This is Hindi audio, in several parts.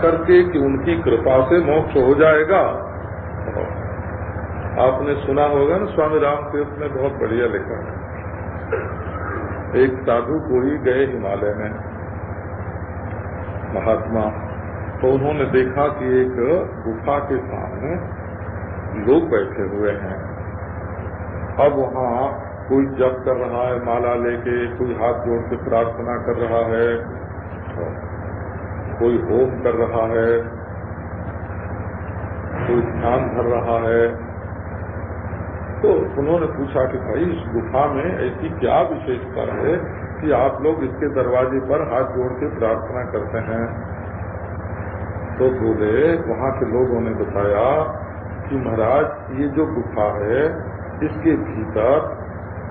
करके कि उनकी कृपा से मोक्ष हो जाएगा। आपने सुना होगा ना, स्वामी रामतीर्थ ने बहुत बढ़िया लिखा है। एक साधु कोई गए हिमालय में, महात्मा, तो उन्होंने देखा कि एक गुफा के सामने लोग बैठे हुए हैं। अब वहाँ कोई जप कर रहा है माला लेके, कोई हाथ जोड़ के प्रार्थना कर रहा है, कोई होम कर रहा है, कोई ध्यान धर रहा है। तो उन्होंने पूछा कि भाई इस गुफा में ऐसी क्या विशेषता है कि आप लोग इसके दरवाजे पर हाथ जोड़ के प्रार्थना करते हैं? तो बोले, वहाँ के लोगों ने बताया कि महाराज ये जो गुफा है इसके भीतर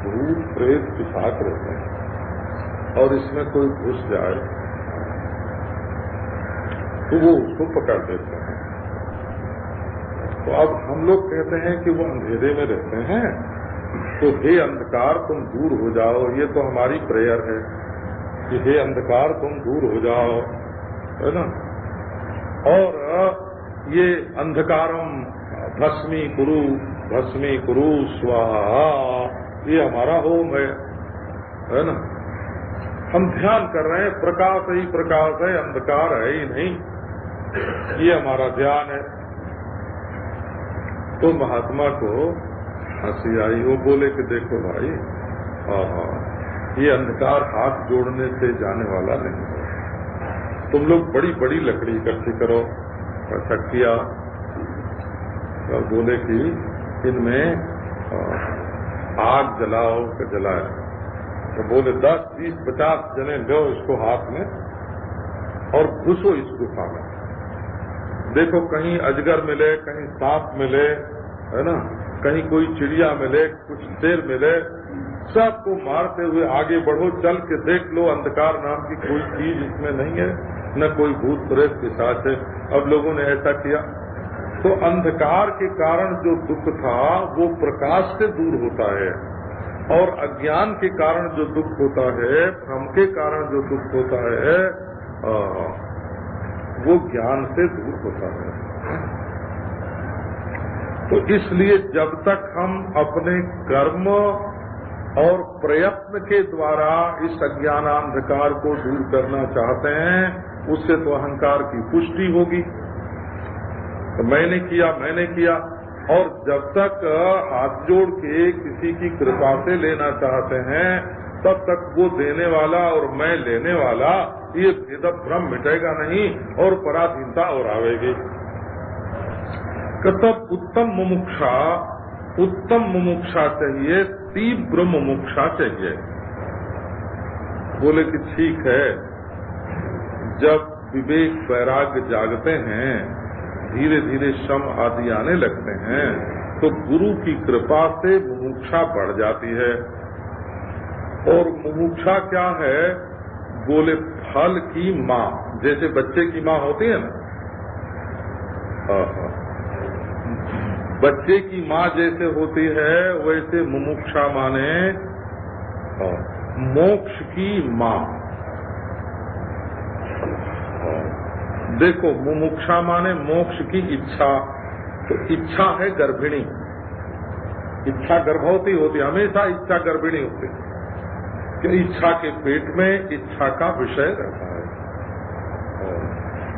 भूत प्रेत पिशाच रहते हैं और इसमें कोई घुस जाए तो वो उसको पकड़ देते हैं। तो अब हम लोग कहते हैं कि वो अंधेरे में रहते हैं, तो हे अंधकार तुम दूर हो जाओ, ये तो हमारी प्रेयर है कि हे अंधकार तुम दूर हो जाओ, है ना। और ये अंधकारम भस्मी कुरु स्वाहा, ये हमारा होम है ना। हम ध्यान कर रहे हैं, प्रकाश ही प्रकाश है, अंधकार है ही नहीं, ये हमारा ध्यान है। तो महात्मा को हंसी आई। वो बोले कि देखो भाई, ये अंधकार हाथ जोड़ने से जाने वाला नहीं है, तुम लोग बड़ी बड़ी लकड़ी इकट्ठी करो। ऐसा किया। तो बोले कि इनमें आग जलाओ। तो जलाया। तो बोले 10, 20, 50 जने लो इसको हाथ में और घुसो इस गुफा में। देखो कहीं अजगर मिले, कहीं सांप मिले, है ना, कहीं कोई चिड़िया मिले, कुछ शेर मिले, सबको मारते हुए आगे बढ़ो। चल के देख लो, अंधकार नाम की कोई चीज इसमें नहीं है, न कोई भूत प्रेत के साथ है। अब लोगों ने ऐसा किया तो अंधकार के कारण जो दुख था वो प्रकाश से दूर होता है, और अज्ञान के कारण जो दुख होता है, भ्रम के कारण जो दुख होता है, वो ज्ञान से दूर होता है। तो इसलिए जब तक हम अपने कर्म और प्रयत्न के द्वारा इस अज्ञानांधकार को दूर करना चाहते हैं, उससे तो अहंकार की पुष्टि होगी। तो मैंने किया, और जब तक हाथ जोड़ के किसी की कृपा से लेना चाहते हैं, तब तक वो देने वाला और मैं लेने वाला, ये भेद भ्रम मिटेगा नहीं और पराधीनता और आवेगी। तब उत्तम मुमुक्षा चाहिए, तीव्र मुमुक्षा चाहिए। बोले कि ठीक है, जब विवेक वैराग्य जागते हैं, धीरे धीरे श्रम आदि आने लगते हैं, तो गुरु की कृपा से मुमुक्षा बढ़ जाती है। और मुमुक्षा क्या है? बोले फल की माँ, जैसे बच्चे की माँ होती है ना, बच्चे की माँ जैसे होती है, वैसे मुमुक्षा माने मोक्ष की माँ। देखो, मुमुक्षा माने मोक्ष की इच्छा। तो इच्छा है गर्भिणी, इच्छा गर्भवती होती है, हमेशा इच्छा गर्भिणी होती है कि इच्छा के पेट में इच्छा का विषय रहता है।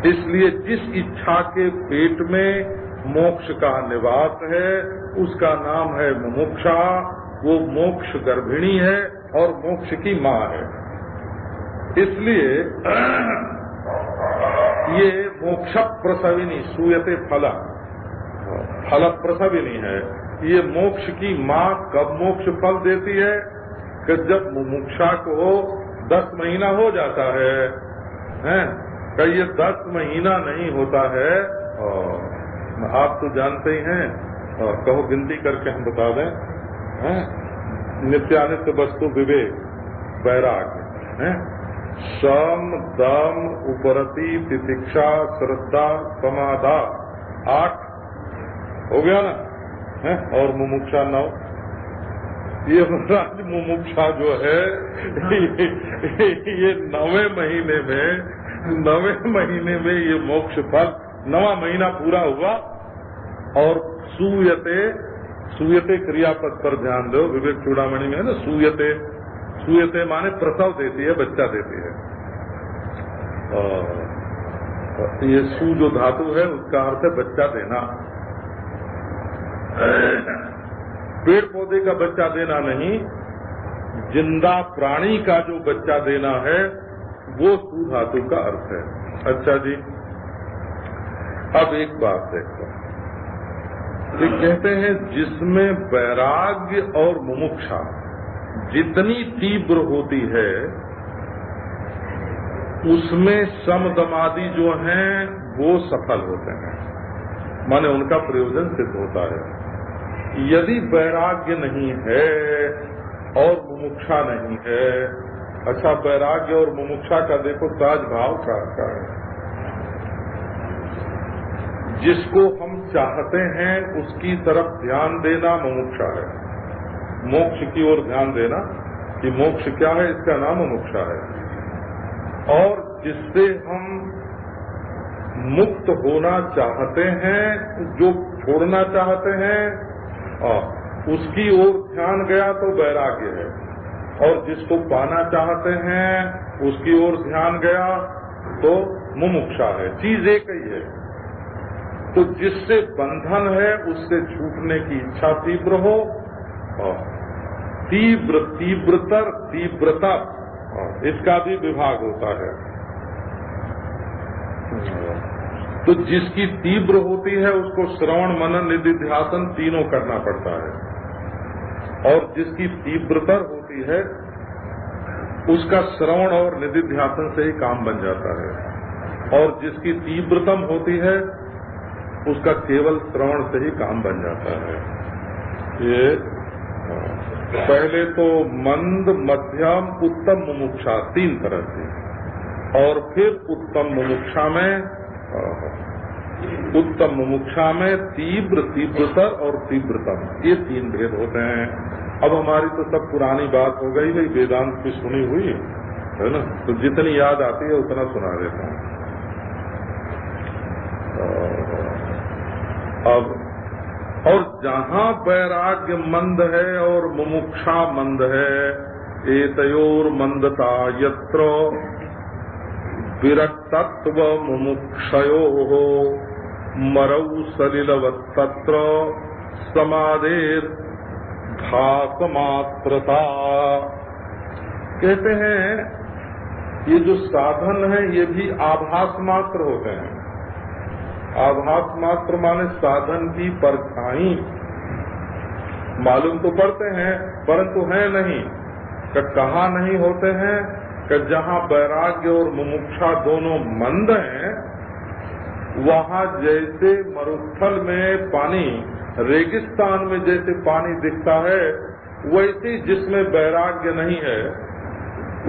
इसलिए जिस इच्छा के पेट में मोक्ष का निवास है, उसका नाम है मुमुक्षा। वो मोक्ष गर्भिणी है और मोक्ष की माँ है। इसलिए ये मोक्ष प्रसविनी सूयते फल प्रसविनी है। ये मोक्ष की माँ कब मोक्ष फल देती है? कि जब मुमुक्षा को 10 महीना हो जाता है, कि ये 10 महीना नहीं होता है। आप तो जानते ही हैं, कहो गिनती करके हम बता दें। नित्यानित्य वस्तु विवेक वैराग्य, सम दम उपरति तितिक्षा श्रद्धा समाधा 8 हो गया ना, और मुमुक्षा 9। ये मुमुक्षा जो है ये 9वें महीने में 9वें महीने में ये मोक्ष फल, 9वां महीना पूरा हुआ और सूयते क्रियापद पर ध्यान दो, विवेक चूड़ामणि में है ना, सूयते माने प्रसव देती है, बच्चा देती है। ये सू जो धातु है उसका अर्थ है बच्चा देना। पेड़ पौधे का बच्चा देना नहीं, जिंदा प्राणी का जो बच्चा देना है वो सू धातु का अर्थ है। अच्छा जी, अब एक बात देखो, ये कहते हैं जिसमें वैराग्य और मुमुक्षा जितनी तीव्र होती है उसमें समदमादि जो हैं वो सफल होते हैं, माने उनका प्रयोजन सिद्ध होता है। यदि वैराग्य नहीं है और मुमुक्षा नहीं है, अच्छा वैराग्य और मुमुक्षा का देखो ताज भाव का है। जिसको हम चाहते हैं उसकी तरफ ध्यान देना मुमुक्षा है, मोक्ष की ओर ध्यान देना कि मोक्ष क्या है, इसका नाम मुमुक्षा है। और जिससे हम मुक्त होना चाहते हैं, जो छोड़ना चाहते हैं, उसकी ओर ध्यान गया तो वैराग्य है। और जिसको पाना चाहते हैं उसकी ओर ध्यान गया तो मुमुक्षा है। चीज एक ही है। तो जिससे बंधन है उससे छूटने की इच्छा तीव्र हो, तीव्रतर तीव्रता, इसका भी विभाग होता है। तो जिसकी तीव्र होती है उसको श्रवण मनन निधिध्यासन तीनों करना पड़ता है, और जिसकी तीव्रतर होती है उसका श्रवण और निधिध्यासन से ही काम बन जाता है, और जिसकी तीव्रतम होती है उसका केवल श्रवण से ही काम बन जाता है। ये पहले तो मंद, मध्यम, उत्तम मुमुक्षा, 3 तरह की, और फिर उत्तम मुमुक्षा में तीव्र, तीव्रतर और तीव्रतम, ये 3 भेद होते हैं। अब हमारी तो सब पुरानी बात हो गई भाई, वेदांत की सुनी हुई है ना, तो जितनी याद आती है उतना सुना देता हूँ। अब और जहाँ वैराग्य मंद है और मुमुक्षा मंद है, एतयोर मंदता यत्र विरक्तत्व मुमुक्षयोः मरौ सलिलवत्तत्र समाधेर भासमात्रता। कहते हैं ये जो साधन है ये भी आभास मात्र होते हैं। आभास मात्र माने साधन की परछाई मालूम तो पड़ते हैं परंतु है नहीं। कहाँ नहीं होते हैं कि जहाँ वैराग्य और मुमुक्षा दोनों मंद हैं, वहाँ जैसे मरुस्थल में पानी, रेगिस्तान में जैसे पानी दिखता है, वैसे जिसमें वैराग्य नहीं है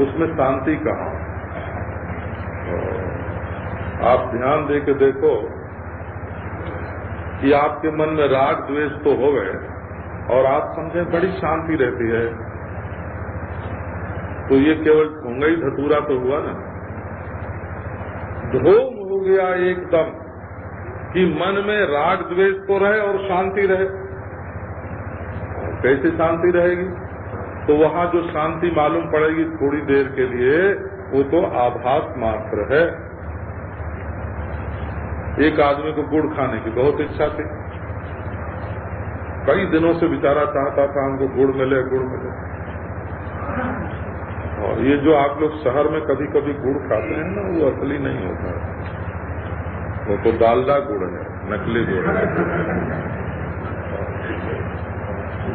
उसमें शांति कहाँ। आप ध्यान दे के देखो कि आपके मन में राग द्वेष तो होवे और आप समझें बड़ी शांति रहती है, तो ये केवल ढूंगा ही धतूरा तो हुआ ना। धूम हो गया एकदम कि मन में राग द्वेष तो रहे और शांति रहे। कैसे शांति रहेगी? तो वहाँ जो शांति मालूम पड़ेगी थोड़ी देर के लिए, वो तो आभास मात्र है। एक आदमी को गुड़ खाने की बहुत इच्छा थी, कई दिनों से बेचारा चाहता था हमको गुड़ मिले, गुड़ मिले। और ये जो आप लोग शहर में कभी कभी गुड़ खाते हैं ना, वो असली नहीं होता है, वो तो डालडा गुड़ है, नकली गुड़ है।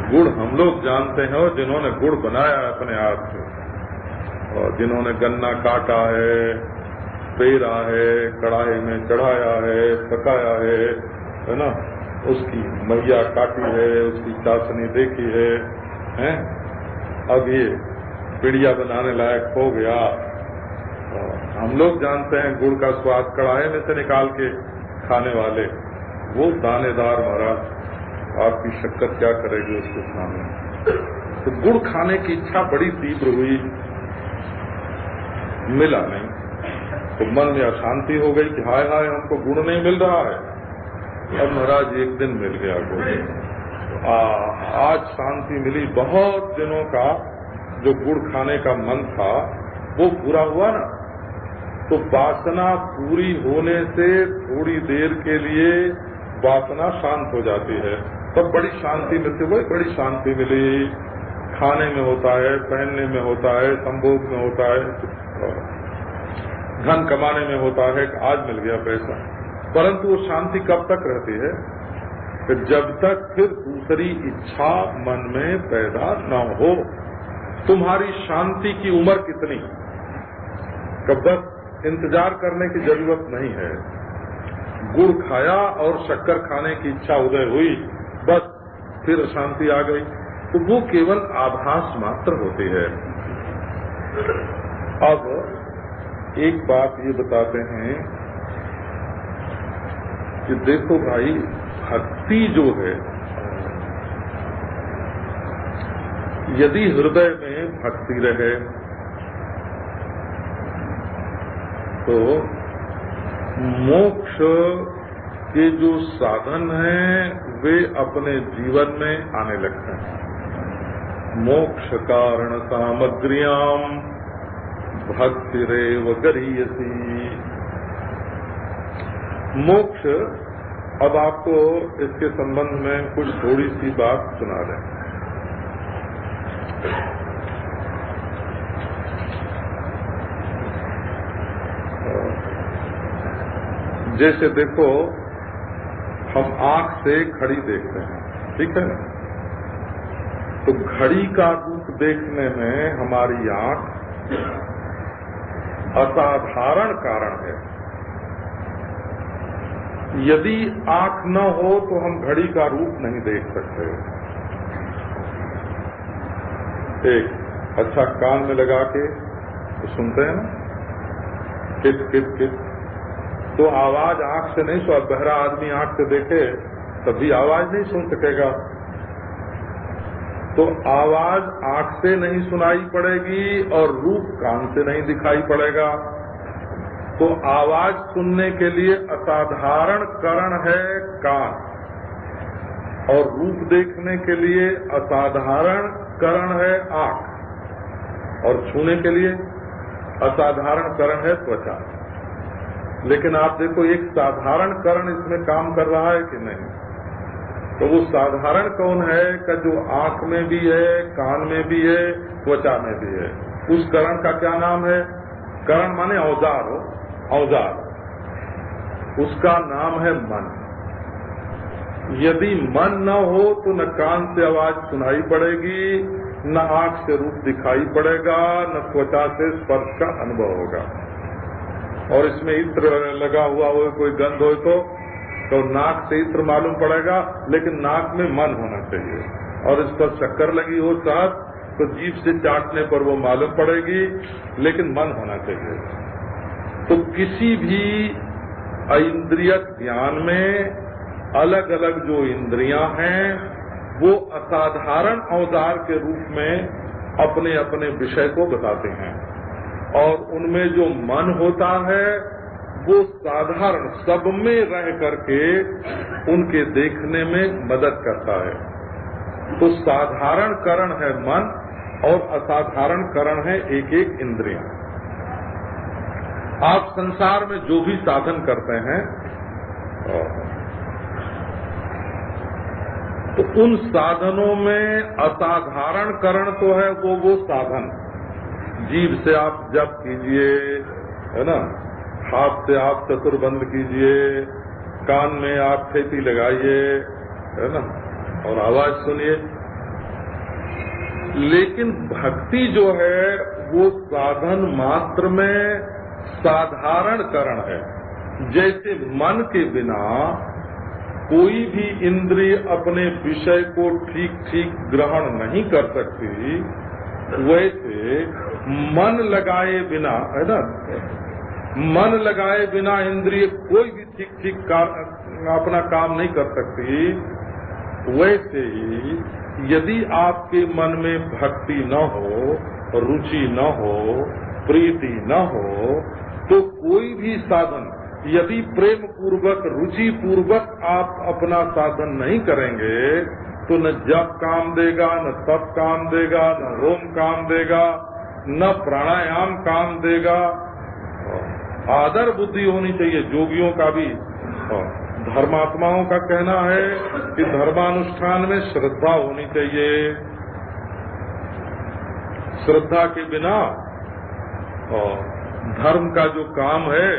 गुड़ हम लोग जानते हैं और जिन्होंने गुड़ बनाया है अपने हाथ से, और जिन्होंने गन्ना काटा है, पेरा है, कढ़ाई में चढ़ाया है, पकाया है ना, उसकी मैया काटी है, उसकी चाशनी देखी है, हैं? अब ये पिड़िया बनाने लायक हो गया। हम लोग जानते हैं गुड़ का स्वाद, कढ़ाई में से निकाल के खाने वाले वो दानेदार महाराज, आपकी शक्कर क्या करेगी उसके सामने। तो गुड़ खाने की इच्छा बड़ी तीव्र हुई, मिला नहीं। तो मन में अशांति हो गई कि हाय हाय हमको गुण नहीं मिल रहा है। अब महाराज एक दिन मिल गया गुण, आज शांति मिली। बहुत दिनों का जो गुड़ खाने का मन था वो पूरा हुआ ना, तो वासना पूरी होने से थोड़ी देर के लिए वासना शांत हो जाती है, तब बड़ी शांति मिलती। वही बड़ी शांति मिली। खाने में होता है, पहनने में होता है, संभोग में होता है, धन कमाने में होता है। आज मिल गया पैसा, परंतु वो शांति कब तक रहती है? कि जब तक फिर दूसरी इच्छा मन में पैदा न हो। तुम्हारी शांति की उम्र कितनी? कब बस इंतजार करने की जरूरत नहीं है। गुड़ खाया और शक्कर खाने की इच्छा उदय हुई, बस फिर शांति आ गई। तो वो केवल आभास मात्र होती है। अब एक बात ये बताते हैं कि देखो भाई, भक्ति जो है, यदि हृदय में भक्ति रहे तो मोक्ष के जो साधन हैं वे अपने जीवन में आने लगते हैं। मोक्ष कारण सामग्र्याम भक्तिरेव गरीयसी। मोक्ष, अब आपको इसके संबंध में कुछ थोड़ी सी बात सुना दें। जैसे देखो, हम आंख से घड़ी देखते हैं, ठीक है ना? तो घड़ी का रूप देखने में हमारी आंख असाधारण कारण है। यदि आंख न हो तो हम घड़ी का रूप नहीं देख सकते। एक अच्छा कान में लगा के तो सुनते हैं ना, किट किट किट, तो आवाज आंख से नहीं सुन। बहरा आदमी आंख से देखे तभी आवाज नहीं सुन सकेगा। तो आवाज आंख से नहीं सुनाई पड़ेगी और रूप कान से नहीं दिखाई पड़ेगा। तो आवाज सुनने के लिए असाधारण करण है कान, और रूप देखने के लिए असाधारण करण है आंख, और छूने के लिए असाधारण करण है त्वचा। लेकिन आप देखो, एक साधारण करण इसमें काम कर रहा है कि नहीं? तो वो साधारण कौन है कि जो आंख में भी है, कान में भी है, त्वचा में भी है। उस करण का क्या नाम है? करण माने औजार हो, औजार। उसका नाम है मन। यदि मन न हो तो न कान से आवाज सुनाई पड़ेगी, न आंख से रूप दिखाई पड़ेगा, न त्वचा से स्पर्श का अनुभव होगा। और इसमें इत्र लगा हुआ हो, कोई गंध हो तो नाक से इत्र मालूम पड़ेगा, लेकिन नाक में मन होना चाहिए। और इस पर शक्कर लगी हो साथ तो जीभ से चाटने पर वो मालूम पड़ेगी, लेकिन मन होना चाहिए। तो किसी भी इंद्रियक ज्ञान में अलग अलग जो इंद्रियां हैं वो असाधारण औजार के रूप में अपने अपने विषय को बताते हैं, और उनमें जो मन होता है वो साधारण सब में रह करके उनके देखने में मदद करता है। तो साधारण करण है मन, और असाधारण करण है एक एक इंद्रियां। आप संसार में जो भी साधन करते हैं तो उन साधनों में असाधारण करण तो है वो साधन। जीभ से आप जप कीजिए, है ना, हाथ से आप चतुर्बंध कीजिए, कान में आप खेती लगाइए, है ना, और आवाज सुनिए। लेकिन भक्ति जो है वो साधन मात्र में साधारण करण है। जैसे मन के बिना कोई भी इंद्रिय अपने विषय को ठीक ठीक ग्रहण नहीं कर सकती, वैसे मन लगाए बिना, है ना, मन लगाए बिना इंद्रिय कोई भी ठीक ठीक अपना काम नहीं कर सकती। वैसे ही यदि आपके मन में भक्ति न हो, रुचि न हो, प्रीति न हो, तो कोई भी साधन यदि प्रेम पूर्वक रुचि पूर्वक आप अपना साधन नहीं करेंगे तो न जप काम देगा, न तप काम देगा, न होम काम देगा, न प्राणायाम काम देगा। आदर बुद्धि होनी चाहिए। जोगियों का भी, धर्मात्माओं का कहना है कि धर्मानुष्ठान में श्रद्धा होनी चाहिए। श्रद्धा के बिना धर्म का जो काम है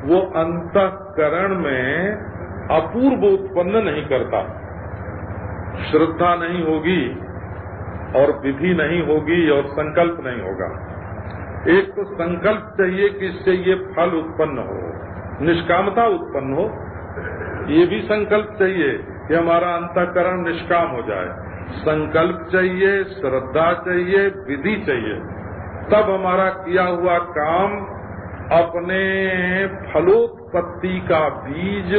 वो अंतःकरण में अपूर्व उत्पन्न नहीं करता। श्रद्धा नहीं होगी और विधि नहीं होगी और संकल्प नहीं होगा। एक तो संकल्प चाहिए कि इससे ये फल उत्पन्न हो, निष्कामता उत्पन्न हो। ये भी संकल्प चाहिए कि हमारा अंतःकरण निष्काम हो जाए। संकल्प चाहिए, श्रद्धा चाहिए, विधि चाहिए, तब हमारा किया हुआ काम अपने फलोत्पत्ति का बीज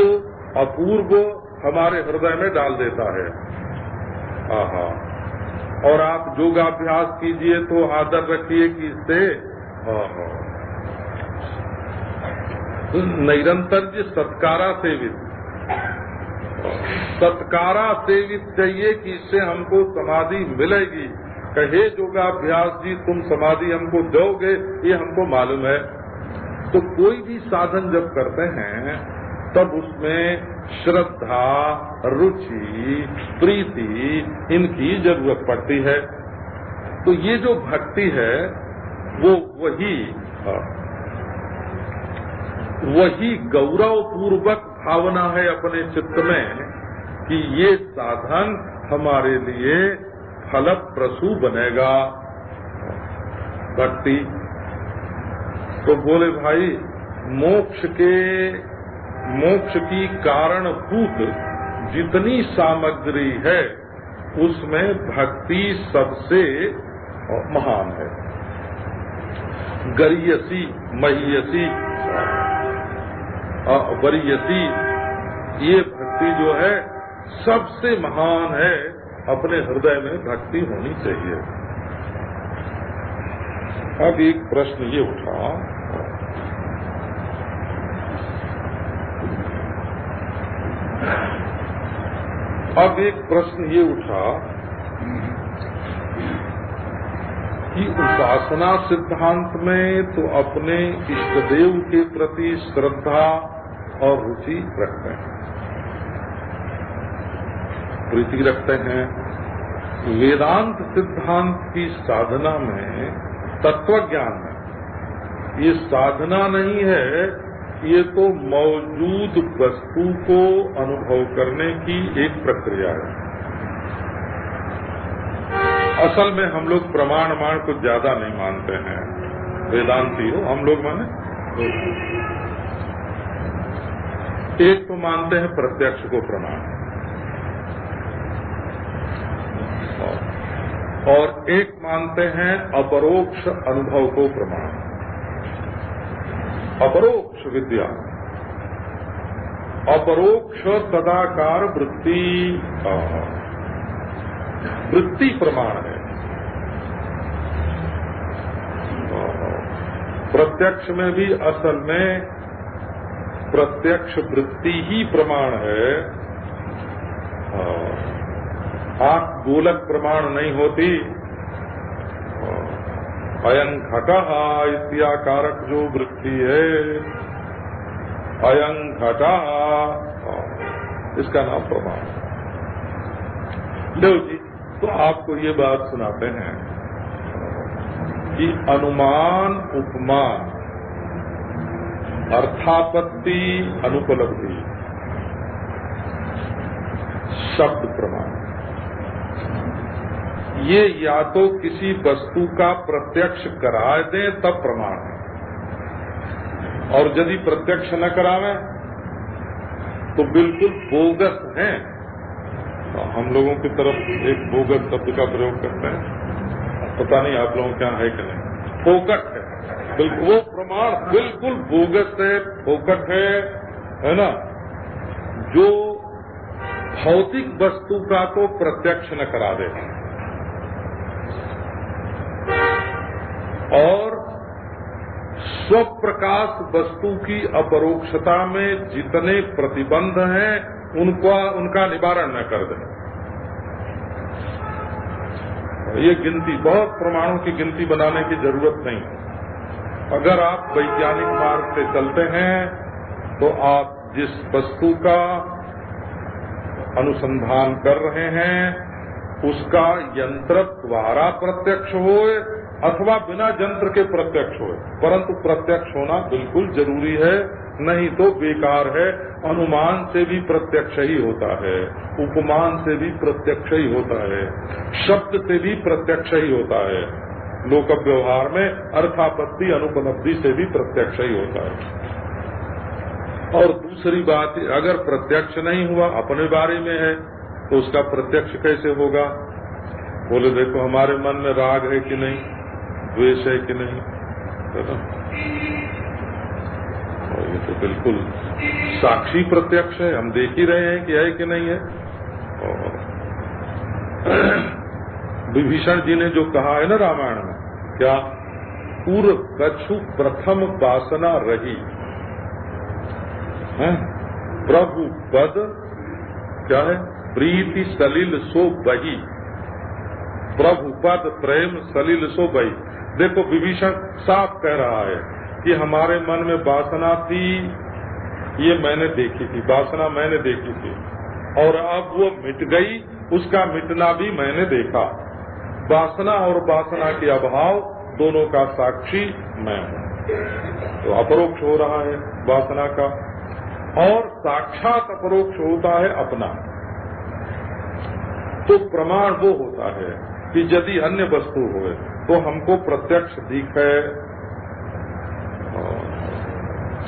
अपूर्व हमारे हृदय में डाल देता है। आहा। और आप योगाभ्यास कीजिए तो आदर रखिए कि इससे निरंतर सत्कारा सेवित, सत्कारा सेवित चाहिए कि इससे हमको समाधि मिलेगी। कहे योगाभ्यास जी तुम समाधि हमको दोगे, ये हमको मालूम है। तो कोई भी साधन जब करते हैं तब उसमें श्रद्धा, रुचि, प्रीति इनकी जरूरत पड़ती है। तो ये जो भक्ति है वो वही गौरव पूर्वक भावना है अपने चित्त में कि ये साधन हमारे लिए फलप्रसू बनेगा। भक्ति तो बोले भाई मोक्ष की कारणभूत जितनी सामग्री है उसमें भक्ति सबसे महान है। गरीयसी, महीयसी, वरीयसी, ये भक्ति जो है सबसे महान है। अपने हृदय में भक्ति होनी चाहिए। अब एक प्रश्न ये उठा, कि उपासना सिद्धांत में तो अपने इष्टदेव के प्रति श्रद्धा और रुचि रखते हैं, प्रीति रखते हैं। वेदांत सिद्धांत की साधना में, तत्व ज्ञान में, ये साधना नहीं है, ये तो मौजूद वस्तु को अनुभव करने की एक प्रक्रिया है। असल में हम लोग प्रमाण को ज्यादा नहीं मानते हैं। वेदांती हो हम लोग माने, एक तो मानते हैं प्रत्यक्ष को प्रमाण और एक मानते हैं अपरोक्ष अनुभव को प्रमाण। अपरोक्ष विद्या, अपरोक्ष तदाकार वृत्ति प्रमाण है। प्रत्यक्ष में भी असल में प्रत्यक्ष वृत्ति ही प्रमाण है। आंख गोलक प्रमाण नहीं होती। अयं घटः इत्याकारक जो वृत्ति है, अयं घटः, इसका नाम प्रमाण। लो जी, तो आपको ये बात सुनाते हैं कि अनुमान, उपमान, अर्थापत्ति, अनुपलब्धि, शब्द प्रमाण, ये या तो किसी वस्तु का प्रत्यक्ष करा दें तब प्रमाण है, और यदि प्रत्यक्ष न करावे तो बिल्कुल बोगस हैं। तो हम लोगों की तरफ एक बोगस शब्द का प्रयोग करते हैं, पता नहीं आप लोगों के यहाँ है कि नहीं। फोकट है, बिल्कुल वो प्रमाण बिल्कुल बोगस है, फोकट है ना, जो भौतिक वस्तु का तो प्रत्यक्ष न करा दे और स्वप्रकाश वस्तु की अपरोक्षता में जितने प्रतिबंध हैं उनका निवारण न कर दें। ये गिनती, बहुत प्रमाणों की गिनती बनाने की जरूरत नहीं है। अगर आप वैज्ञानिक मार्ग से चलते हैं तो आप जिस वस्तु का अनुसंधान कर रहे हैं उसका यंत्र द्वारा प्रत्यक्ष होए अथवा बिना यंत्र के प्रत्यक्ष होए, परंतु प्रत्यक्ष होना बिल्कुल जरूरी है, नहीं तो बेकार है। अनुमान से भी प्रत्यक्ष ही होता है, उपमान से भी प्रत्यक्ष ही होता है, शब्द से भी प्रत्यक्ष ही होता है, लोक व्यवहार में अर्थापत्ति अनुपलब्धि से भी प्रत्यक्ष ही होता है। और दूसरी बात, अगर प्रत्यक्ष नहीं हुआ, अपने बारे में है, तो उसका प्रत्यक्ष कैसे होगा? बोले देखो हमारे मन में राग है कि नहीं, द्वेष है कि नहीं, है ना? और ये तो बिल्कुल साक्षी प्रत्यक्ष है, हम देख ही रहे हैं कि है कि नहीं है। और विभीषण जी ने जो कहा है ना रामायण में, क्या पूर्व कछु प्रथम वासना रही है, प्रभु पद क्या है, प्रीति सलिल सो बही, प्रभु पद प्रेम सलिल सो बही। देखो विभीषण साफ कह रहा है कि हमारे मन में वासना थी, ये मैंने देखी थी, वासना मैंने देखी थी, और अब वो मिट गई, उसका मिटना भी मैंने देखा। वासना और वासना के अभाव दोनों का साक्षी मैं हूँ। तो अपरोक्ष हो रहा है वासना का, और साक्षात अपरोक्ष होता है अपना। तो प्रमाण वो होता है कि यदि अन्य वस्तु हो तो हमको प्रत्यक्ष दिखे,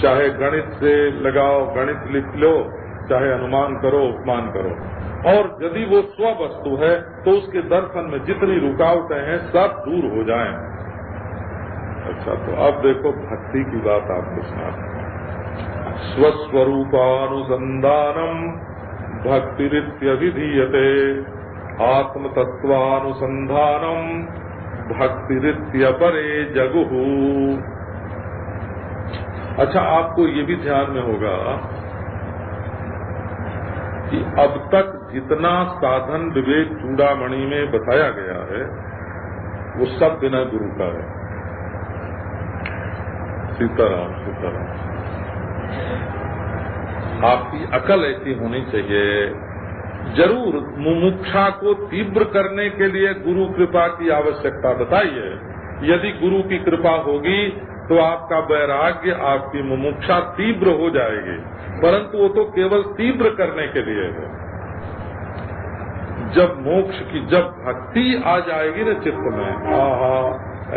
चाहे गणित से लगाओ, गणित लिख लो, चाहे अनुमान करो, उपमान करो, और यदि वो स्व वस्तु है तो उसके दर्शन में जितनी रुकावटें हैं सब दूर हो जाएं। अच्छा, तो अब देखो भक्ति की बात आपको सुनाते हैं। स्वस्वरूपानुसंधानम भक्तिरित्यभिधीयते, आत्मतत्वानुसंधानम भक्तिरित्यपरे जगुहु। अच्छा, आपको ये भी ध्यान में होगा कि अब तक जितना साधन विवेक चूड़ामणि में बताया गया है वो सब बिना गुरु का है। सीताराम सीताराम। आपकी अकल ऐसी होनी चाहिए। जरूर मुमुक्षा को तीव्र करने के लिए गुरु कृपा की आवश्यकता बताइए। यदि गुरु की कृपा होगी तो आपका वैराग्य, आपकी मुमुक्षा तीव्र हो जाएगी, परंतु वो तो केवल तीव्र करने के लिए है। जब मोक्ष की, जब भक्ति आ जाएगी ना चित्त में, आहा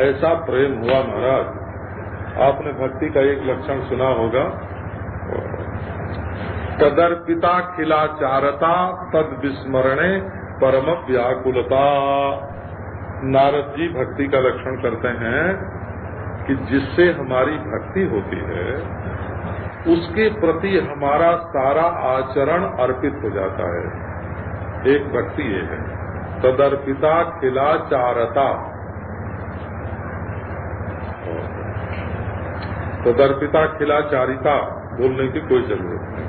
ऐसा प्रेम हुआ महाराज। आपने भक्ति का एक लक्षण सुना होगा, तदर्पिता खिलाचारता तद विस्मरणे परम व्याकुलता। नारद जी भक्ति का लक्षण करते हैं कि जिससे हमारी भक्ति होती है उसके प्रति हमारा सारा आचरण अर्पित हो जाता है। एक भक्ति ये है, तदर्पिता खिलाचारता। तदर्पिता खिलाचारिता बोलने की कोई जरूरत नहीं।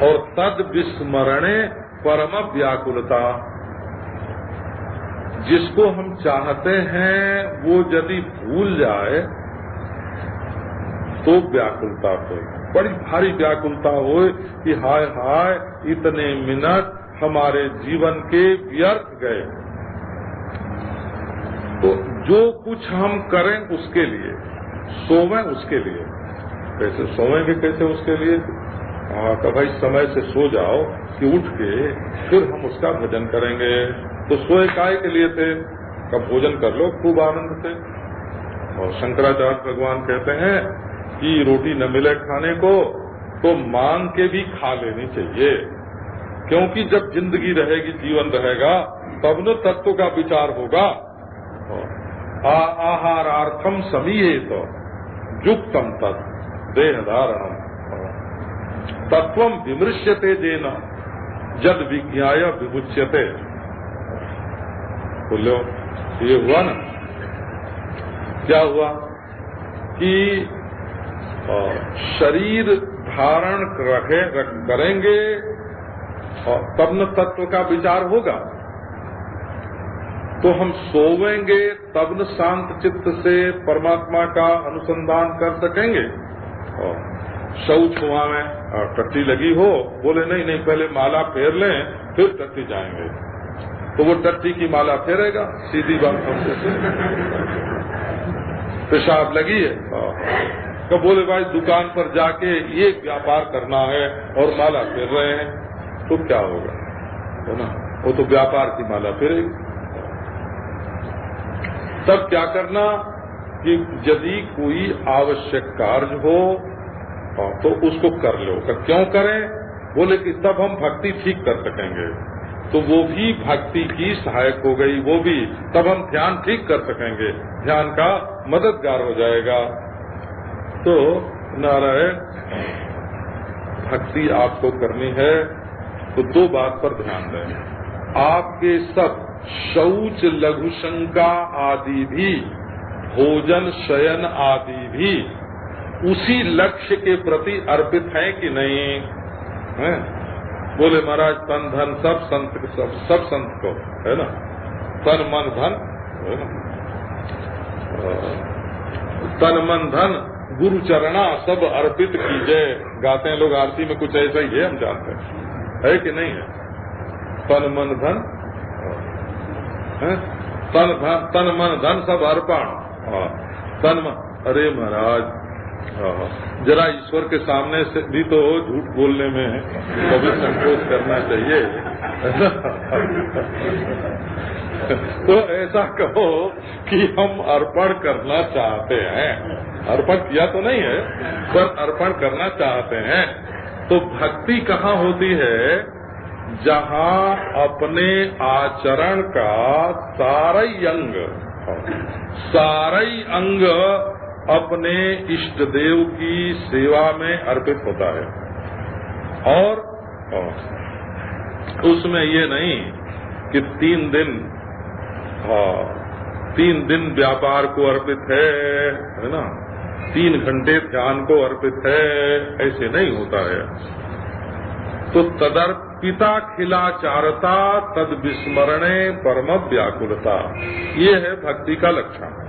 और तद विस्मरणे परम व्याकुलता। जिसको हम चाहते हैं वो यदि भूल जाए तो व्याकुलता हो, बड़ी भारी व्याकुलता हो कि हाय हाय इतने मिनट हमारे जीवन के व्यर्थ गए। तो जो कुछ हम करें उसके लिए, सोवें उसके लिए। कैसे सोवेंगे, कैसे उसके लिए? तो भाई समय से सो जाओ कि उठ के फिर हम उसका भजन करेंगे। तो सोए काय के लिए थे? कब भोजन कर लो खूब आनंद से। और शंकराचार्य भगवान कहते हैं कि रोटी न मिले खाने को तो मांग के भी खा लेनी चाहिए, क्योंकि जब जिंदगी रहेगी, जीवन रहेगा, तब न तत्व का विचार होगा। आहारार्थम समीहेत युक्तम तत् देह धारणम तत्वम विमृश्यते जेन जद विज्ञाय विमुच्यते। बोलो ये हुआ ना, क्या हुआ? कि शरीर धारण करेंगे और तब न तत्व का विचार होगा। तो हम सोवेंगे तब न शांत चित्त से परमात्मा का अनुसंधान कर सकेंगे। और शौच कुआं में टट्टी लगी हो, बोले नहीं नहीं पहले माला फेर लें फिर टट्टी जाएंगे, तो वो टट्टी की माला फेरेगा। सीधी बात हमसे पेशाब लगी है तो बोले भाई दुकान पर जाके ये व्यापार करना है और माला फेर रहे हैं, तो क्या होगा, है ना? वो तो व्यापार की माला फेरेगी। तब क्या करना कि यदि कोई आवश्यक कार्य हो तो उसको कर लो। क्यों करें? बोले कि तब हम भक्ति ठीक कर सकेंगे, तो वो भी भक्ति की सहायक हो गई, वो भी तब हम ध्यान ठीक कर सकेंगे, ध्यान का मददगार हो जाएगा। तो नारायण भक्ति आपको करनी है तो दो बात पर ध्यान दें। आपके सब शौच लघु शंका आदि भी, भोजन शयन आदि भी उसी लक्ष्य के प्रति अर्पित है कि नहीं है? बोले महाराज तन धन सब संत को है ना, तन मन धन है ना, तन मन धन गुरु चरणा सब अर्पित कीजिए। गाते हैं लोग आरती में, कुछ ऐसा ही है, हम जानते हैं, है कि नहीं है? तन मन धन तन मन धन सब अर्पण, तन मन। अरे महाराज जरा ईश्वर के सामने से भी तो झूठ बोलने में कभी संकोच करना चाहिए। तो ऐसा कहो कि हम अर्पण करना चाहते हैं, अर्पण किया तो नहीं है पर अर्पण करना चाहते हैं। तो भक्ति कहाँ होती है? जहाँ अपने आचरण का सारा अंग अपने इष्ट देव की सेवा में अर्पित होता है। और उसमें ये नहीं कि 3 दिन व्यापार को अर्पित है ना, 3 घंटे ध्यान को अर्पित है, ऐसे नहीं होता है। तो तदर्पिता खिलाचारता तद विस्मरणे परम व्याकुलता, ये है भक्ति का लक्षण।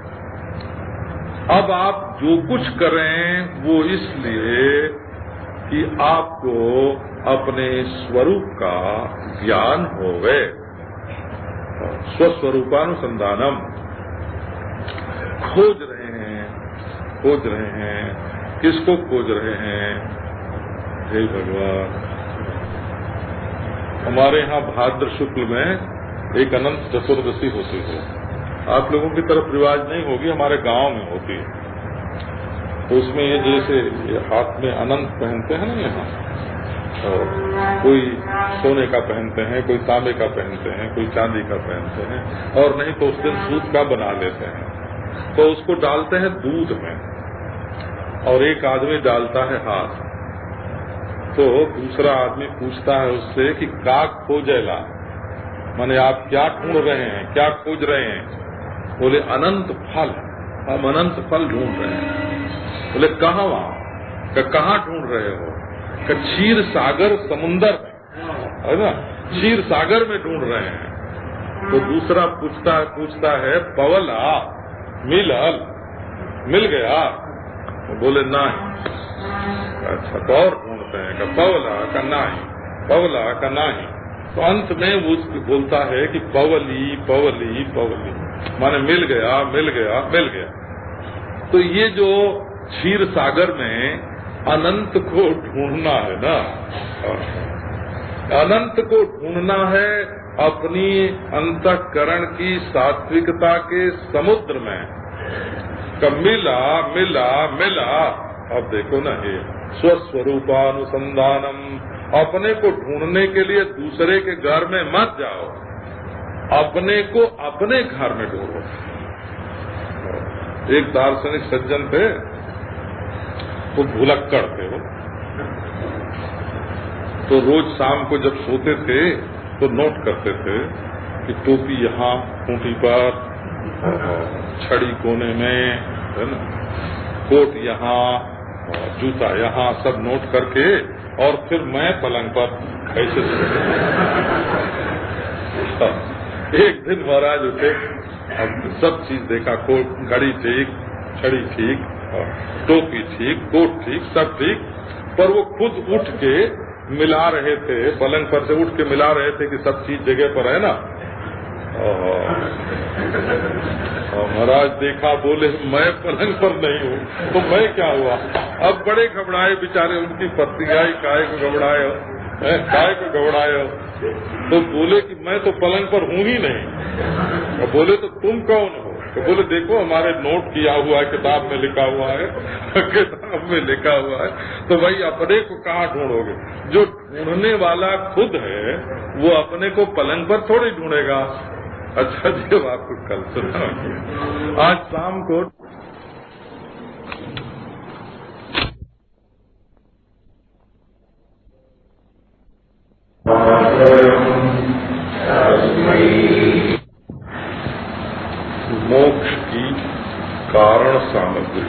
अब आप जो कुछ करें वो इसलिए कि आपको अपने स्वरूप का ज्ञान होवे। स्वस्वरूपानुसंधानम खोज रहे हैं। किसको खोज रहे हैं? हे भगवान, हमारे यहाँ भाद्र शुक्ल में एक अनंत चतुर्दशी होती है। आप लोगों की तरफ रिवाज नहीं होगी, हमारे गांव में होती है। तो उसमें ये जैसे ये हाथ में अनंत पहनते हैं ना यहाँ, और कोई सोने का पहनते हैं, कोई तांबे का पहनते हैं, कोई चांदी का पहनते हैं, और नहीं तो उस दिन सूत का बना लेते हैं। तो उसको डालते हैं दूध में और एक आदमी डालता है हाथ। तो दूसरा आदमी पूछता है उससे कि का खोजेला, माने आप क्या ढूंढ रहे हैं, क्या खोज रहे हैं? बोले अनंत फल, हम अनंत फल ढूंढ रहे हैं। बोले कहाँ? वहाँ कहाँ ढूंढ रहे हो? क्षीर सागर समुन्दर में, है ना, क्षीर सागर में ढूंढ रहे हैं। तो दूसरा पूछता है पवला मिल गया? बोले नहीं। अच्छा, तो और ढूंढते हैं कि पवला का नहीं। तो अंत में वो बोलता है कि पवली माने मिल गया। तो ये जो क्षीर सागर में अनंत को ढूंढना है ना, अनंत को ढूंढना है अपनी अंतःकरण की सात्विकता के समुद्र में। मिला। अब देखो ना, ये स्वस्वरूपानुसंधानम, अपने को ढूंढने के लिए दूसरे के घर में मत जाओ, अपने को अपने घर में ढूंढो। एक दार्शनिक सज्जन थे, वो भुलक्कड़ थे वो, तो रोज शाम को जब सोते थे तो नोट करते थे कि टोपी यहाँ खूंटी पर, छड़ी कोने में, है ना, कोट यहाँ, जूता यहाँ, सब नोट करके और फिर मैं पलंग पर ऐसे एक दिन महाराज उठे, अब सब चीज देखा, कोट, घड़ी ठीक, छड़ी ठीक, टोपी ठीक, कोट ठीक, सब ठीक, पर वो खुद उठ के मिला रहे थे, पलंग पर से उठ के मिला रहे थे कि सब चीज जगह पर है ना। महाराज देखा, बोले मैं पलंग पर नहीं हूँ, तो मैं क्या हुआ। अब बड़े घबराए बेचारे, उनकी पत्नी आई, काय को घबराए, काय को घबराए, तो बोले कि मैं तो पलंग पर हूँ ही नहीं। तो बोले तो तुम कौन हो। तो बोले देखो हमारे नोट किया हुआ है, किताब में लिखा हुआ है, किताब में लिखा हुआ है। तो भाई अपने को कहाँ ढूंढोगे, जो ढूंढने वाला खुद है वो अपने को पलंग पर थोड़ी ढूंढेगा। अच्छा जी, आपको कल सुना, आज शाम को मोक्ष की कारण सामग्री।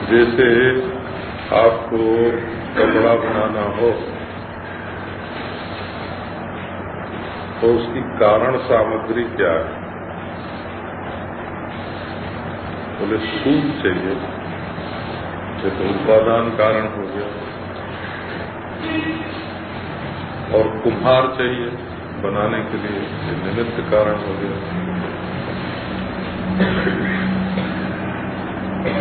जैसे आपको कपड़ा बनाना हो तो उसकी कारण सामग्री क्या है। बोले सूत चाहिए, ये तो उपादान कारण हो गया, और कुम्हार चाहिए बनाने के लिए, ये निमित्त कारण हो गया,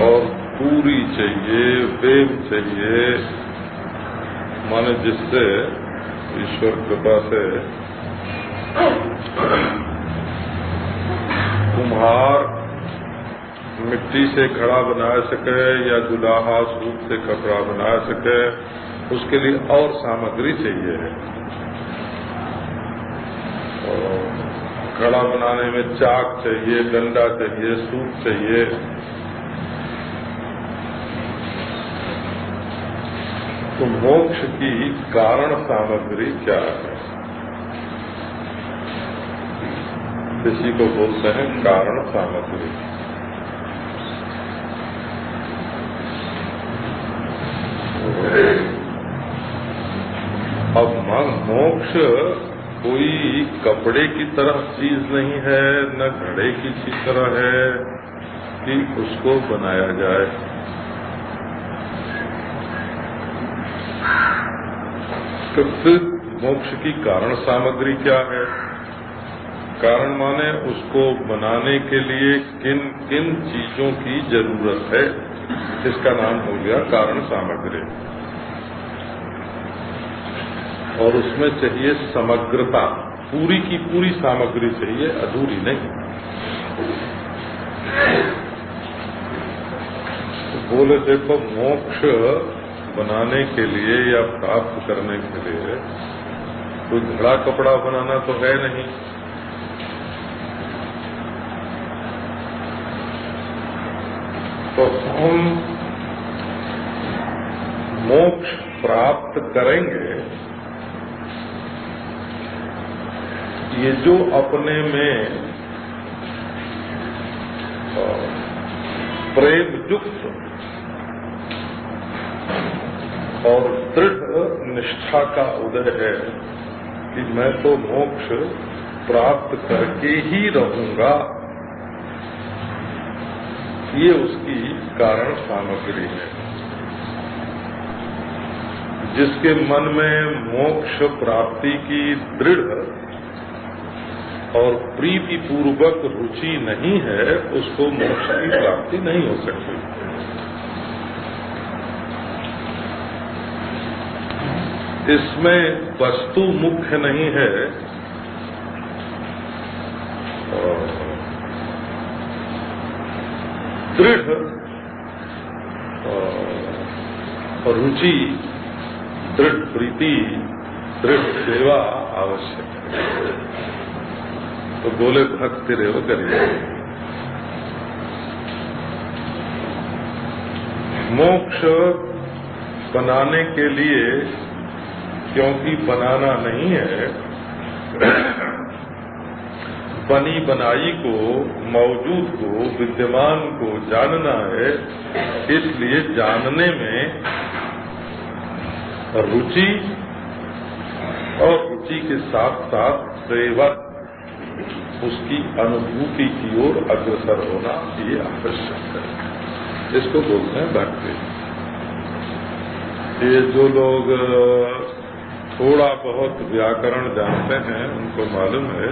और पूरी चाहिए, वेद चाहिए, माने जिससे ईश्वर कृपा से कुम्हार मिट्टी से घड़ा बना सके या जुलाहा सूत से कपड़ा बना सके, उसके लिए और सामग्री चाहिए है। घड़ा बनाने में चाक चाहिए, डंडा चाहिए, सूत चाहिए। तो मोक्ष की कारण सामग्री क्या है, इसी को बोलते हैं कारण सामग्री। अब मोक्ष कोई कपड़े की तरह चीज नहीं है, न घड़े की तरह है कि उसको बनाया जाए। तो फिर मोक्ष की कारण सामग्री क्या है। कारण माने उसको बनाने के लिए किन किन चीजों की जरूरत है, इसका नाम हो गया कारण सामग्री। और उसमें चाहिए समग्रता, पूरी की पूरी सामग्री चाहिए, अधूरी नहीं। तो बोले देखो मोक्ष बनाने के लिए या प्राप्त करने के लिए कोई घड़ा कपड़ा बनाना तो है नहीं। तो हम मोक्ष प्राप्त करेंगे ये जो अपने में प्रेम युक्त और दृढ़ निष्ठा का उदय है कि मैं तो मोक्ष प्राप्त करके ही रहूंगा, ये उसकी कारण सामग्री है। जिसके मन में मोक्ष प्राप्ति की दृढ़ और प्रीति पूर्वक रुचि नहीं है, उसको मोक्ष की प्राप्ति नहीं हो सकती। इसमें वस्तु मुख्य नहीं है, दृढ़ रुचि, दृढ़ प्रीति, दृढ़ सेवा आवश्यक है। तो बोले भक्ति रेव करिए। मोक्ष बनाने के लिए, क्योंकि बनाना नहीं है, बनी बनाई को, मौजूद को, विद्यमान को जानना है। इसलिए जानने में रुचि और रुचि के साथ साथ सेवन, उसकी अनुभूति की ओर अग्रसर होना ये आवश्यक है। इसको बोलते हैं भक्ति। ये जो लोग थोड़ा बहुत व्याकरण जानते हैं उनको मालूम है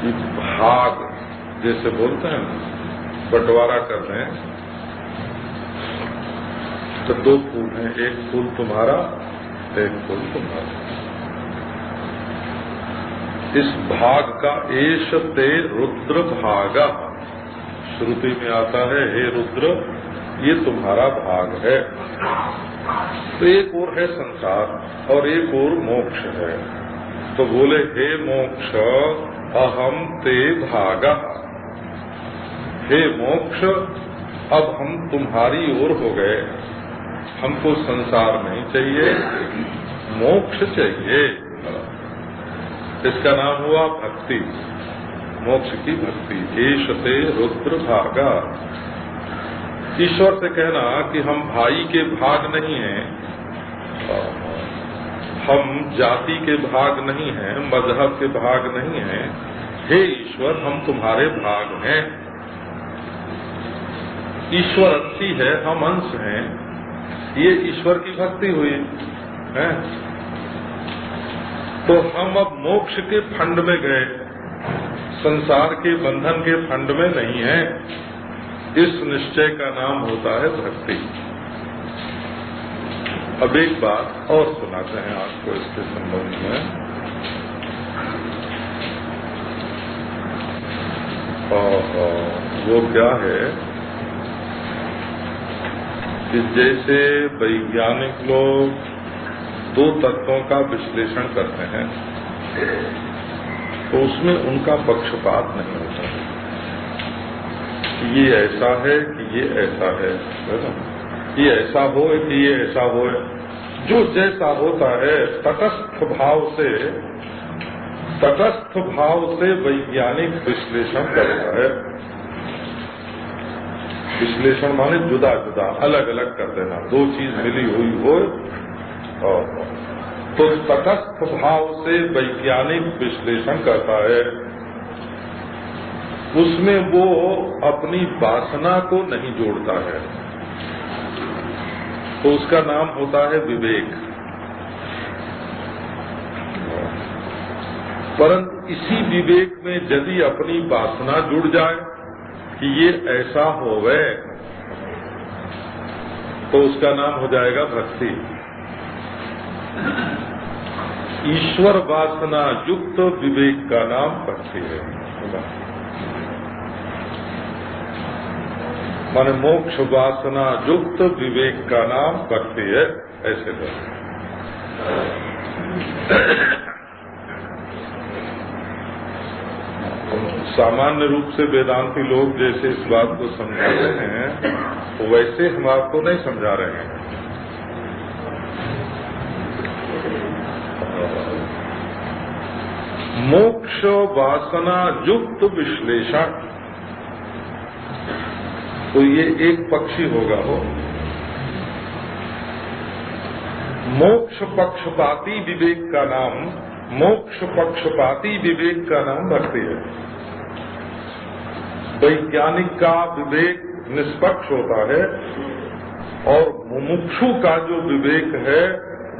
कि भाग जैसे बोलते हैं, बंटवारा करते हैं, तो दो फूल हैं, एक फूल तुम्हारा, एक फूल तुम्हारा। इस भाग का एष ते रुद्र भागा, श्रुति में आता है, हे रुद्र ये तुम्हारा भाग है। तो एक और है संसार और एक और मोक्ष है। तो बोले हे मोक्ष अहम ते भागा, हे मोक्ष अब हम तुम्हारी ओर हो गए, हमको संसार नहीं चाहिए, मोक्ष चाहिए। इसका नाम हुआ भक्ति, मोक्ष की भक्ति। एष ते रुद्र भागा। ईश्वर से कहना कि हम भाई के भाग नहीं हैं, हम जाति के भाग नहीं हैं, मजहब के भाग नहीं हैं। हे ईश्वर हम तुम्हारे भाग हैं। ईश्वर अंशी है, हम अंश हैं। ये ईश्वर की भक्ति हुई है। तो हम अब मोक्ष के फंड में गए, संसार के बंधन के फंड में नहीं है। इस निश्चय का नाम होता है भक्ति। अब एक बात और सुनाते हैं आपको इसके संबंध में। वो क्या है कि जैसे वैज्ञानिक लोग दो तत्वों का विश्लेषण करते हैं तो उसमें उनका पक्षपात नहीं होता है कि ये ऐसा है कि ये ऐसा है ना, ये ऐसा हो कि ये ऐसा हो। जो जैसा होता है तटस्थ भाव से वैज्ञानिक विश्लेषण करता है। विश्लेषण माने जुदा जुदा अलग अलग कर देना, दो चीज मिली हुई हो तो तटस्थ भाव से वैज्ञानिक विश्लेषण करता है। उसमें वो अपनी वासना को नहीं जोड़ता है, तो उसका नाम होता है विवेक। परंतु इसी विवेक में यदि अपनी वासना जुड़ जाए कि ये ऐसा होवे तो उसका नाम हो जाएगा भक्ति। ईश्वर वासना युक्त विवेक का नाम भक्ति है। माने मोक्ष वासना युक्त विवेक का नाम भक्ति है। ऐसे कर सामान्य रूप से वेदांती लोग जैसे इस बात को समझाते हैं वैसे हम आपको नहीं समझा रहे हैं। मोक्ष वासना युक्त विश्लेषण, तो ये एक पक्षी होगा हो। मोक्ष पक्षपाती विवेक का नाम, मोक्ष पक्षपाती विवेक का नाम भक्ति है। वैज्ञानिक का विवेक निष्पक्ष होता है और मुमुक्षु का जो विवेक है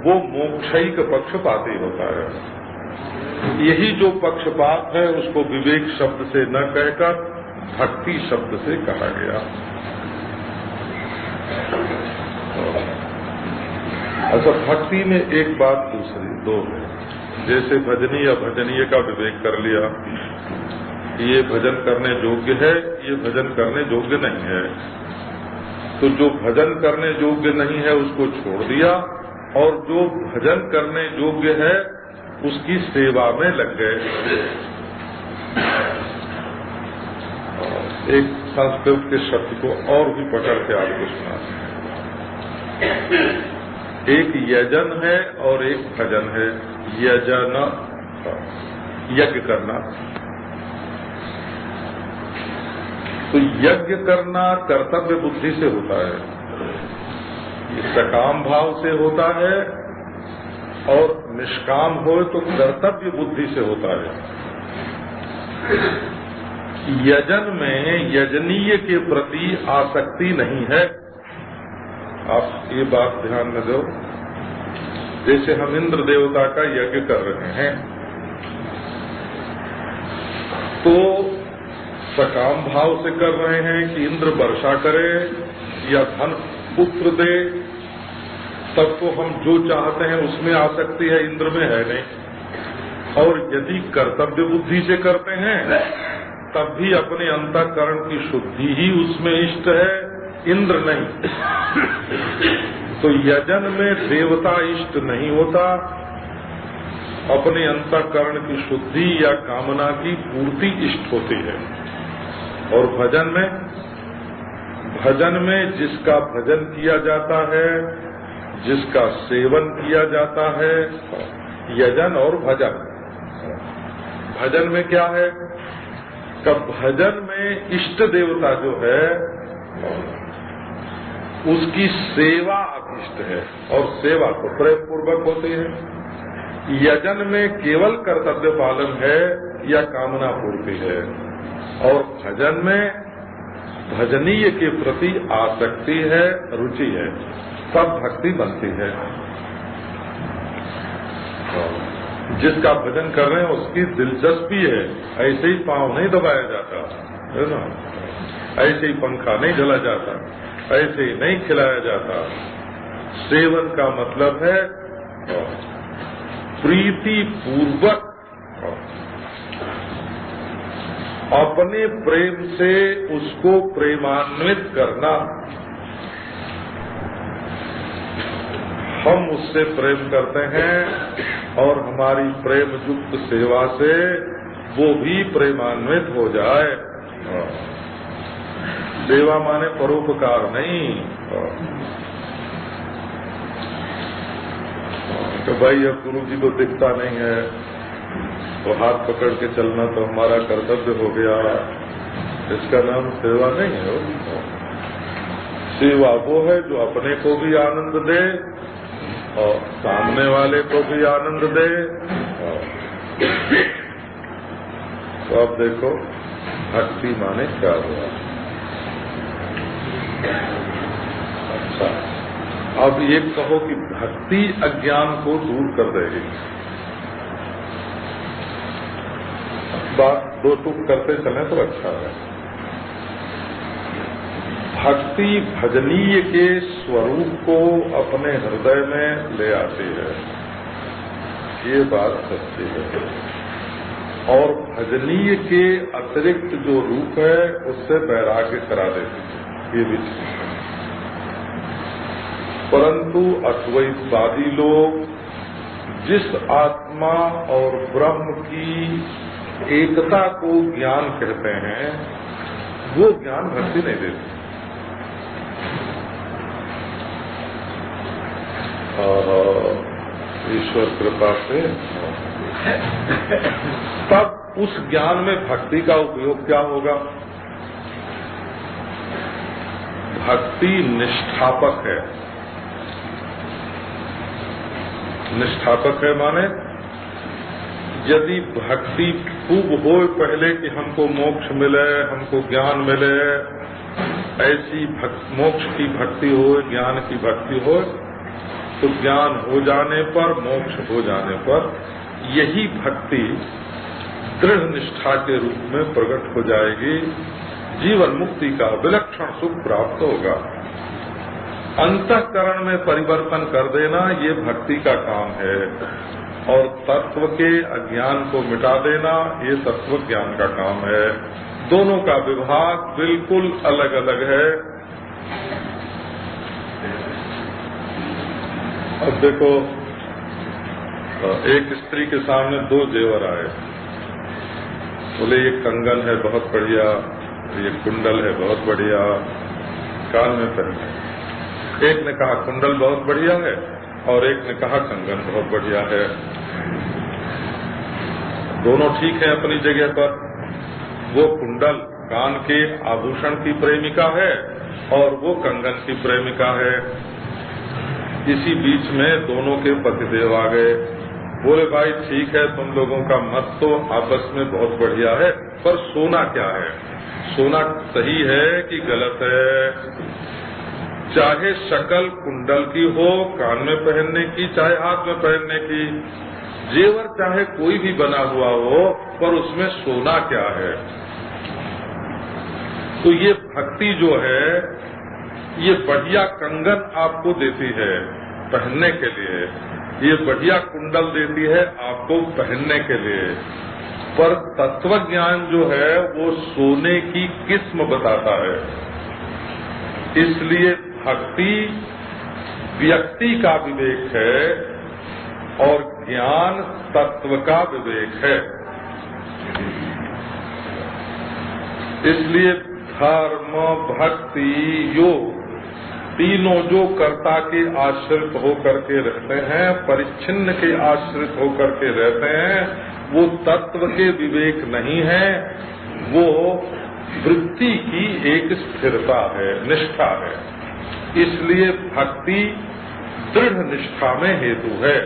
वो मोक्षैक पक्षपाती होता है। यही जो पक्षपात है उसको विवेक शब्द से न कहकर भक्ति शब्द से कहा गया। अच्छा, भक्ति में एक बात दूसरी दो है। जैसे भजनीय अभजनीय का विवेक कर लिया, ये भजन करने योग्य है, ये भजन करने योग्य नहीं है। तो जो भजन करने योग्य नहीं है उसको छोड़ दिया और जो भजन करने योग्य है उसकी सेवा में लग गए। एक संस्कृत के शब्द को और भी पकड़ के आपको सुना। एक यजन है और एक भजन है। यजन यज्ञ करना। तो यज्ञ करना कर्तव्य बुद्धि से होता है, सकाम भाव से होता है, और निष्काम हो तो कर्तव्य बुद्धि से होता है। यजन में यजनीय के प्रति आसक्ति नहीं है। आप ये बात ध्यान में दो। जैसे हम इंद्र देवता का यज्ञ कर रहे हैं तो सकाम भाव से कर रहे हैं कि इंद्र वर्षा करे या धन पुत्र दे, तब तो हम जो चाहते हैं उसमें आसक्ति है, इंद्र में है नहीं। और यदि कर्तव्य बुद्धि से करते हैं तब भी अपने अंतःकरण की शुद्धि ही उसमें इष्ट है, इंद्र नहीं। तो यजन में देवता इष्ट नहीं होता, अपने अंतःकरण की शुद्धि या कामना की पूर्ति इष्ट होती है। और भजन में जिसका भजन किया जाता है, जिसका सेवन किया जाता है, यजन और भजन। भजन में क्या है? कब भजन में इष्ट देवता जो है उसकी सेवा अभिष्ट है, और सेवा तो प्रेम पूर्वक होती है। यजन में केवल कर्तव्य पालन है या कामना पूर्ति है, और भजन में भजनीय के प्रति आसक्ति है, रुचि है, तब भक्ति बनती है। जिसका भजन कर रहे हैं उसकी दिलचस्पी है, ऐसे ही पांव नहीं दबाया जाता है ना, ऐसे ही पंखा नहीं झला जाता, ऐसे ही नहीं खिलाया जाता। सेवन का मतलब है प्रीति पूर्वक अपने प्रेम से उसको प्रेमान्वित करना। हम उससे प्रेम करते हैं और हमारी प्रेम युक्त सेवा से वो भी प्रेमान्वित हो जाए। सेवा माने परोपकार नहीं। तो भाई अब गुरु जी को दिखता नहीं है तो हाथ पकड़ के चलना तो हमारा कर्तव्य हो गया, इसका नाम सेवा नहीं है। सेवा वो है जो अपने को भी आनंद दे और सामने वाले को भी आनंद दे। तो अब देखो भक्ति माने क्या हुआ। अच्छा, अब ये कहो कि भक्ति अज्ञान को दूर कर देगी। बात दो टूक करते चले तो अच्छा है। भक्ति भजनीय के स्वरूप को अपने हृदय में ले आती है, ये बात सच्ची है। और भजनीय के अतिरिक्त जो रूप है उससे वैराग्य करा देती है, ये भी ठीक है। परंतु अद्वैतवादी लोग जिस आत्मा और ब्रह्म की एकता को ज्ञान कहते हैं, वो ज्ञान भक्ति नहीं देती। ईश्वर कृपा से तब उस ज्ञान में भक्ति का उपयोग क्या होगा? भक्ति निष्ठापक है। निष्ठापक है माने यदि भक्ति खूब हो पहले कि हमको मोक्ष मिले, हमको ज्ञान मिले, ऐसी मोक्ष की भक्ति हो, ज्ञान की भक्ति हो, तो ज्ञान हो जाने पर, मोक्ष हो जाने पर यही भक्ति दृढ़ निष्ठा के रूप में प्रकट हो जाएगी। जीवन मुक्ति का विलक्षण सुख प्राप्त होगा। अंतःकरण में परिवर्तन कर देना ये भक्ति का काम है, और तत्व के अज्ञान को मिटा देना ये तत्व ज्ञान का काम है। दोनों का विभाग बिल्कुल अलग अलग है। अब देखो, एक स्त्री के सामने दो जेवर आए, बोले ये कंगन है बहुत बढ़िया, ये कुंडल है बहुत बढ़िया, कान में पहने। एक ने कहा कुंडल बहुत बढ़िया है और एक ने कहा कंगन बहुत बढ़िया है। दोनों ठीक है अपनी जगह पर। वो कुंडल कान के आभूषण की प्रेमिका है और वो कंगन की प्रेमिका है। इसी बीच में दोनों के पतिदेव आ गए। बोले भाई ठीक है, तुम लोगों का मत तो आपस में बहुत बढ़िया है, पर सोना क्या है? सोना सही है कि गलत है? चाहे शक्ल कुंडल की हो, कान में पहनने की, चाहे हाथ में पहनने की, जेवर चाहे कोई भी बना हुआ हो, पर उसमें सोना क्या है? तो ये भक्ति जो है, ये बढ़िया कंगन आपको देती है पहनने के लिए, ये बढ़िया कुंडल देती है आपको पहनने के लिए, पर तत्व ज्ञान जो है वो सोने की किस्म बताता है। इसलिए भक्ति व्यक्ति का विवेक है और ज्ञान तत्व का विवेक है। इसलिए धर्म, भक्ति, योग तीनों जो कर्ता के आश्रित होकर के रहते हैं, परिच्छिन्न के आश्रित होकर के रहते हैं, वो तत्व के विवेक नहीं है, वो वृत्ति की एक स्थिरता है, निष्ठा है। इसलिए भक्ति दृढ़ निष्ठा में हेतु है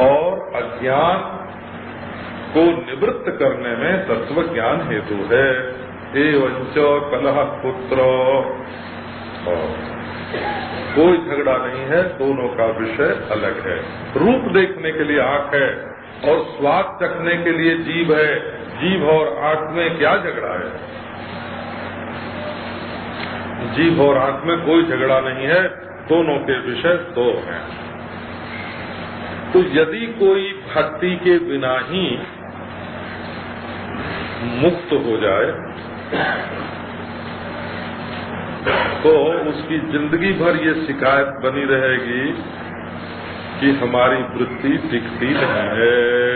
और अज्ञान को निवृत्त करने में तत्व ज्ञान हेतु है। एवंच कलह पुत्र, कोई झगड़ा नहीं है, दोनों का विषय अलग है। रूप देखने के लिए आंख है और स्वाद चखने के लिए जीभ है। जीभ और आंख में क्या झगड़ा है? जीभ और आंख में कोई झगड़ा नहीं है, दोनों के विषय दो हैं। तो यदि कोई भक्ति के बिना ही मुक्त हो जाए तो उसकी जिंदगी भर ये शिकायत बनी रहेगी कि हमारी वृत्ति टिकती नहीं है।